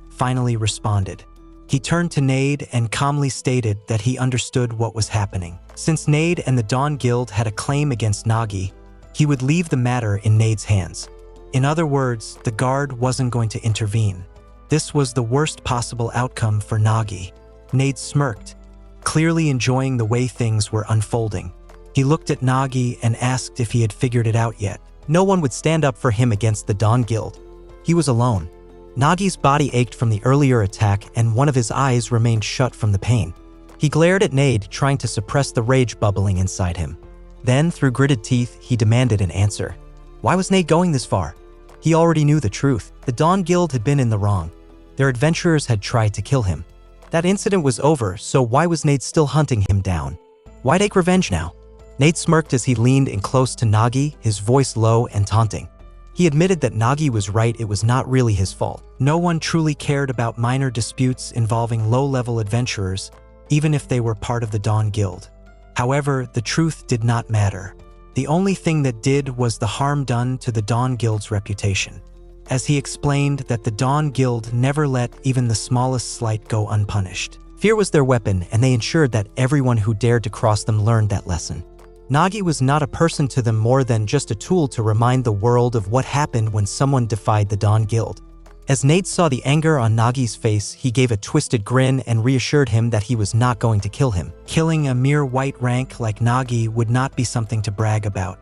finally responded. He turned to Nade and calmly stated that he understood what was happening. Since Nade and the Dawn Guild had a claim against Nagi, he would leave the matter in Nade's hands. In other words, the guard wasn't going to intervene. This was the worst possible outcome for Nagi. Nade smirked, clearly enjoying the way things were unfolding. He looked at Nagi and asked if he had figured it out yet. No one would stand up for him against the Dawn Guild. He was alone. Nagi's body ached from the earlier attack and one of his eyes remained shut from the pain. He glared at Nade, trying to suppress the rage bubbling inside him. Then, through gritted teeth, he demanded an answer. Why was Nade going this far? He already knew the truth. The Dawn Guild had been in the wrong. Their adventurers had tried to kill him. That incident was over, so why was Nade still hunting him down? Why take revenge now? Nade smirked as he leaned in close to Nagi, his voice low and taunting. He admitted that Nagi was right, it was not really his fault. No one truly cared about minor disputes involving low-level adventurers, even if they were part of the Dawn Guild. However, the truth did not matter. The only thing that did was the harm done to the Dawn Guild's reputation. As he explained that the Dawn Guild never let even the smallest slight go unpunished. Fear was their weapon, and they ensured that everyone who dared to cross them learned that lesson. Nagi was not a person to them, more than just a tool to remind the world of what happened when someone defied the Dawn Guild. As Nade saw the anger on Nagi's face, he gave a twisted grin and reassured him that he was not going to kill him. Killing a mere white rank like Nagi would not be something to brag about.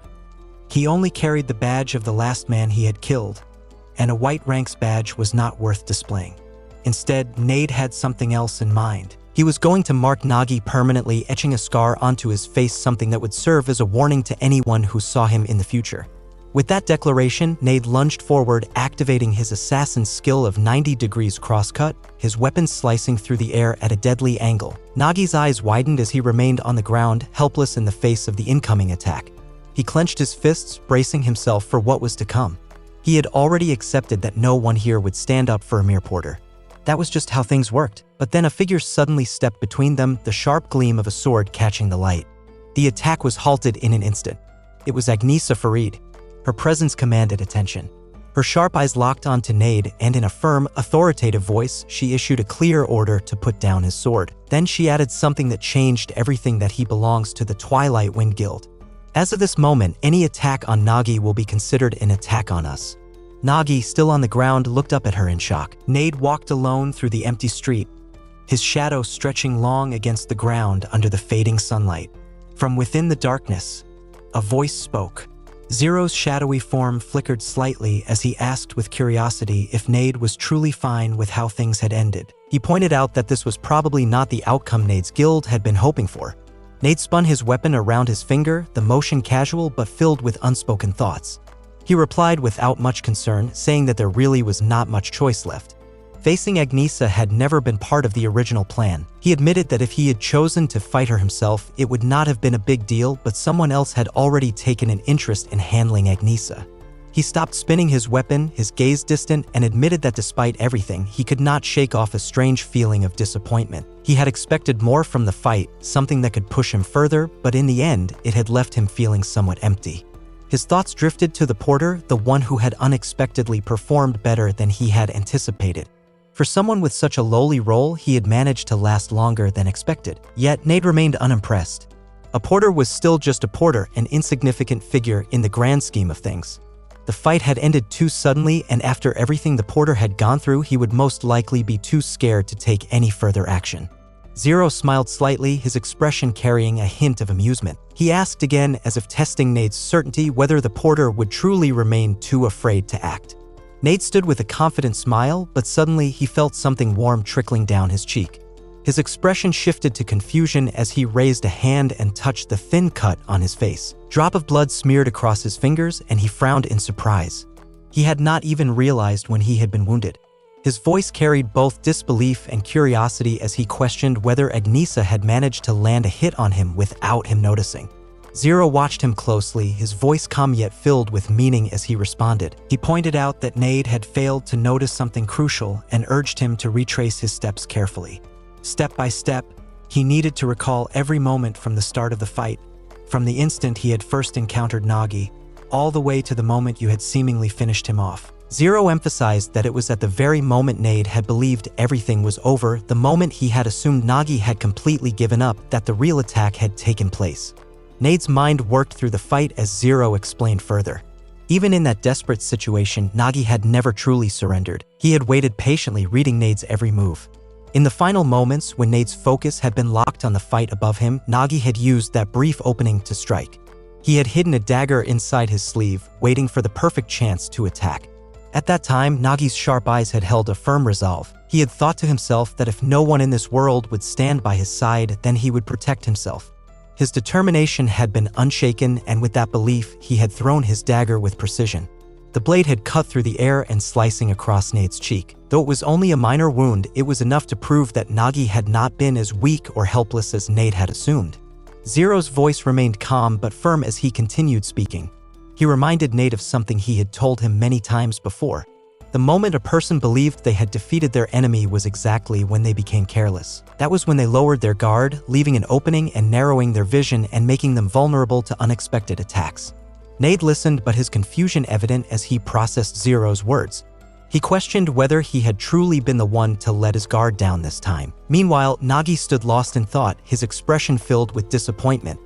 He only carried the badge of the last man he had killed, and a white rank's badge was not worth displaying. Instead, Nade had something else in mind. He was going to mark Nagi permanently, etching a scar onto his face, something that would serve as a warning to anyone who saw him in the future. With that declaration, Nade lunged forward, activating his assassin's skill of 90 degrees crosscut, his weapon slicing through the air at a deadly angle. Nagi's eyes widened as he remained on the ground, helpless in the face of the incoming attack. He clenched his fists, bracing himself for what was to come. He had already accepted that no one here would stand up for a mere porter. That was just how things worked. But then a figure suddenly stepped between them, the sharp gleam of a sword catching the light. The attack was halted in an instant. It was Agnesa Farid. Her presence commanded attention. Her sharp eyes locked onto Nade, and in a firm, authoritative voice, she issued a clear order to put down his sword. Then she added something that changed everything: that he belongs to the Twilight Wind Guild. As of this moment, any attack on Nagi will be considered an attack on us. Nagi, still on the ground, looked up at her in shock. Nade walked alone through the empty street, his shadow stretching long against the ground under the fading sunlight. From within the darkness, a voice spoke. Zero's shadowy form flickered slightly as he asked with curiosity if Nade was truly fine with how things had ended. He pointed out that this was probably not the outcome Nade's guild had been hoping for. Nade spun his weapon around his finger, the motion casual but filled with unspoken thoughts. He replied without much concern, saying that there really was not much choice left. Facing Agnesa had never been part of the original plan. He admitted that if he had chosen to fight her himself, it would not have been a big deal, but someone else had already taken an interest in handling Agnesa. He stopped spinning his weapon, his gaze distant, and admitted that despite everything, he could not shake off a strange feeling of disappointment. He had expected more from the fight, something that could push him further, but in the end, it had left him feeling somewhat empty. His thoughts drifted to the porter, the one who had unexpectedly performed better than he had anticipated. For someone with such a lowly role, he had managed to last longer than expected. Yet, Nade remained unimpressed. A porter was still just a porter, an insignificant figure in the grand scheme of things. The fight had ended too suddenly, and after everything the porter had gone through, he would most likely be too scared to take any further action. Zero smiled slightly, his expression carrying a hint of amusement. He asked again, as if testing Nade's certainty, whether the porter would truly remain too afraid to act. Nade stood with a confident smile, but suddenly he felt something warm trickling down his cheek. His expression shifted to confusion as he raised a hand and touched the thin cut on his face. Drop of blood smeared across his fingers, and he frowned in surprise. He had not even realized when he had been wounded. His voice carried both disbelief and curiosity as he questioned whether Agnesa had managed to land a hit on him without him noticing. Zero watched him closely, his voice calm yet filled with meaning as he responded. He pointed out that Nade had failed to notice something crucial and urged him to retrace his steps carefully. Step by step, he needed to recall every moment from the start of the fight, from the instant he had first encountered Nagi, all the way to the moment you had seemingly finished him off. Zero emphasized that it was at the very moment Nade had believed everything was over, the moment he had assumed Nagi had completely given up, that the real attack had taken place. Nade's mind worked through the fight as Zero explained further. Even in that desperate situation, Nagi had never truly surrendered. He had waited patiently, reading Nade's every move. In the final moments, when Nade's focus had been locked on the fight above him, Nagi had used that brief opening to strike. He had hidden a dagger inside his sleeve, waiting for the perfect chance to attack. At that time, Nagi's sharp eyes had held a firm resolve. He had thought to himself that if no one in this world would stand by his side, then he would protect himself. His determination had been unshaken, and with that belief, he had thrown his dagger with precision. The blade had cut through the air and slicing across Nade's cheek. Though it was only a minor wound, it was enough to prove that Nagi had not been as weak or helpless as Nade had assumed. Zero's voice remained calm but firm as he continued speaking. He reminded Nade of something he had told him many times before. The moment a person believed they had defeated their enemy was exactly when they became careless. That was when they lowered their guard, leaving an opening and narrowing their vision and making them vulnerable to unexpected attacks. Nade listened, but his confusion evident as he processed Zero's words. He questioned whether he had truly been the one to let his guard down this time. Meanwhile, Nagi stood lost in thought, his expression filled with disappointment.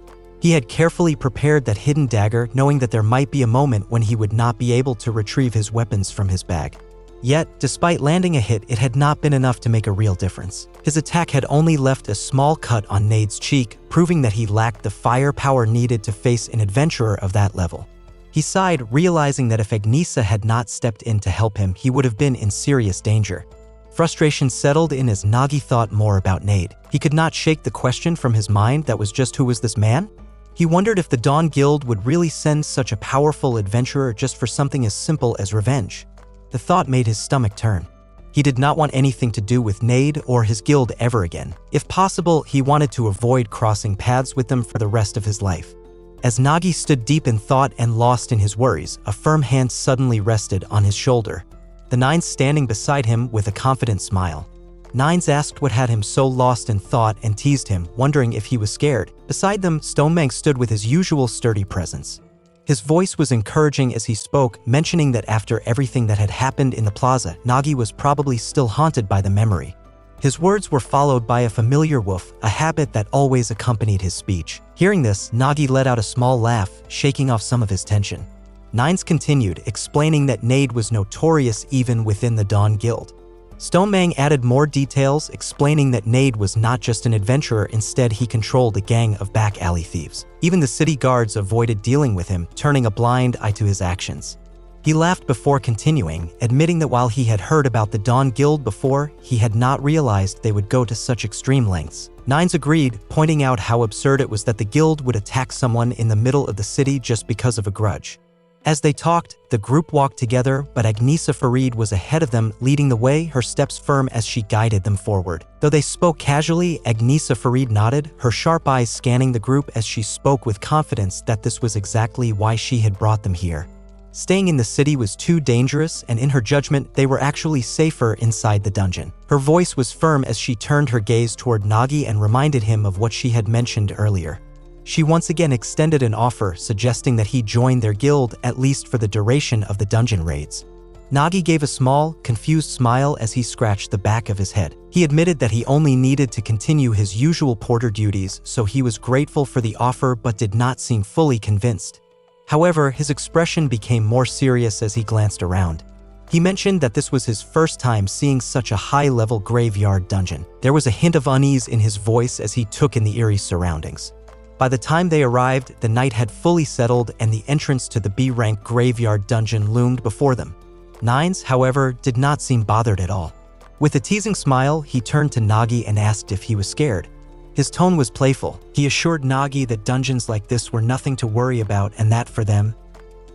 He had carefully prepared that hidden dagger, knowing that there might be a moment when he would not be able to retrieve his weapons from his bag. Yet, despite landing a hit, it had not been enough to make a real difference. His attack had only left a small cut on Nade's cheek, proving that he lacked the firepower needed to face an adventurer of that level. He sighed, realizing that if Agnesa had not stepped in to help him, he would have been in serious danger. Frustration settled in as Nagi thought more about Nade. He could not shake the question from his mind that was just, who was this man? He wondered if the Dawn Guild would really send such a powerful adventurer just for something as simple as revenge. The thought made his stomach turn. He did not want anything to do with Nade or his guild ever again. If possible, he wanted to avoid crossing paths with them for the rest of his life. As Nagi stood deep in thought and lost in his worries, a firm hand suddenly rested on his shoulder. The nine standing beside him with a confident smile. Nines asked what had him so lost in thought and teased him, wondering if he was scared. Beside them, Stonemang stood with his usual sturdy presence. His voice was encouraging as he spoke, mentioning that after everything that had happened in the plaza, Nagi was probably still haunted by the memory. His words were followed by a familiar woof, a habit that always accompanied his speech. Hearing this, Nagi let out a small laugh, shaking off some of his tension. Nines continued, explaining that Nade was notorious even within the Dawn Guild. Stonemang added more details, explaining that Nade was not just an adventurer, instead he controlled a gang of back alley thieves. Even the city guards avoided dealing with him, turning a blind eye to his actions. He laughed before continuing, admitting that while he had heard about the Dawn Guild before, he had not realized they would go to such extreme lengths. Nines agreed, pointing out how absurd it was that the guild would attack someone in the middle of the city just because of a grudge. As they talked, the group walked together, but Agnesa Farid was ahead of them, leading the way, her steps firm as she guided them forward. Though they spoke casually, Agnesa Farid nodded, her sharp eyes scanning the group as she spoke with confidence that this was exactly why she had brought them here. Staying in the city was too dangerous, and in her judgment, they were actually safer inside the dungeon. Her voice was firm as she turned her gaze toward Nagi and reminded him of what she had mentioned earlier. She once again extended an offer, suggesting that he join their guild, at least for the duration of the dungeon raids. Nagi gave a small, confused smile as he scratched the back of his head. He admitted that he only needed to continue his usual porter duties, so he was grateful for the offer but did not seem fully convinced. However, his expression became more serious as he glanced around. He mentioned that this was his first time seeing such a high-level graveyard dungeon. There was a hint of unease in his voice as he took in the eerie surroundings. By the time they arrived, the night had fully settled and the entrance to the B-rank graveyard dungeon loomed before them. Nines, however, did not seem bothered at all. With a teasing smile, he turned to Nagi and asked if he was scared. His tone was playful. He assured Nagi that dungeons like this were nothing to worry about and that for them,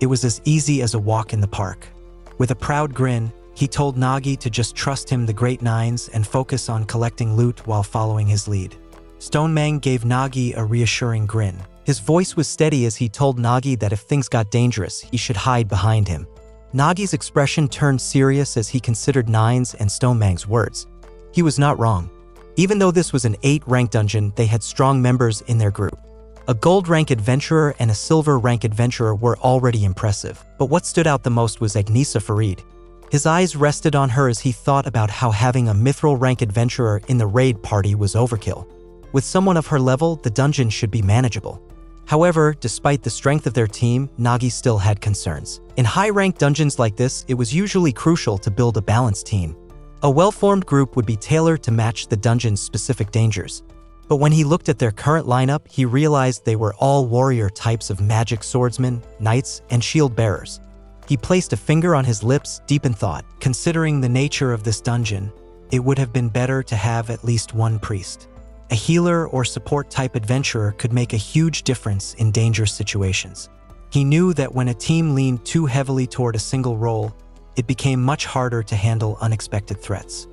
it was as easy as a walk in the park. With a proud grin, he told Nagi to just trust him, the Great Nines, and focus on collecting loot while following his lead. Stonemang gave Nagi a reassuring grin. His voice was steady as he told Nagi that if things got dangerous, he should hide behind him. Nagi's expression turned serious as he considered Nines and Stonemang's words. He was not wrong. Even though this was an 8-rank dungeon, they had strong members in their group. A gold-rank adventurer and a silver-rank adventurer were already impressive, but what stood out the most was Agnesa Farid. His eyes rested on her as he thought about how having a mithril-rank adventurer in the raid party was overkill. With someone of her level, the dungeon should be manageable. However, despite the strength of their team, Nagi still had concerns. In high-rank dungeons like this, it was usually crucial to build a balanced team. A well-formed group would be tailored to match the dungeon's specific dangers. But when he looked at their current lineup, he realized they were all warrior types of magic swordsmen, knights, and shield bearers. He placed a finger on his lips, deep in thought. Considering the nature of this dungeon, it would have been better to have at least one priest. A healer or support-type adventurer could make a huge difference in dangerous situations. He knew that when a team leaned too heavily toward a single role, it became much harder to handle unexpected threats.